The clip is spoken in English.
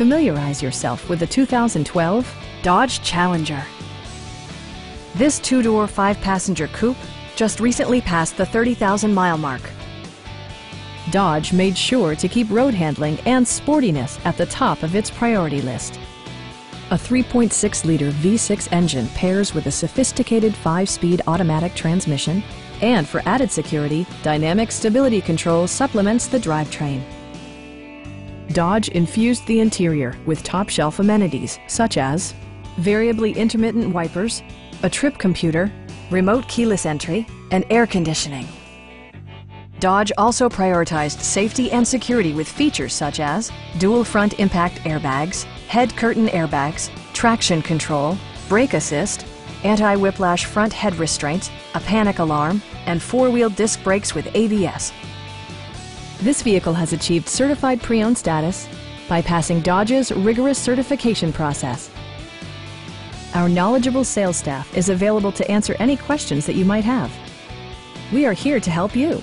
familiarize yourself with the 2012 Dodge Challenger. This two-door, five-passenger coupe just recently passed the 30,000-mile mark. Dodge made sure to keep road handling and sportiness at the top of its priority list. A 3.6-liter V6 engine pairs with a sophisticated 5-speed automatic transmission, and for added security, dynamic stability control supplements the drivetrain. Dodge infused the interior with top-shelf amenities such as variably intermittent wipers, a trip computer, remote keyless entry, and air conditioning. Dodge also prioritized safety and security with features such as dual front impact airbags, head curtain airbags, traction control, brake assist, anti-whiplash front head restraints, a panic alarm, and four-wheel disc brakes with ABS. This vehicle has achieved certified pre-owned status by passing Dodge's rigorous certification process. Our knowledgeable sales staff is available to answer any questions that you might have. We are here to help you.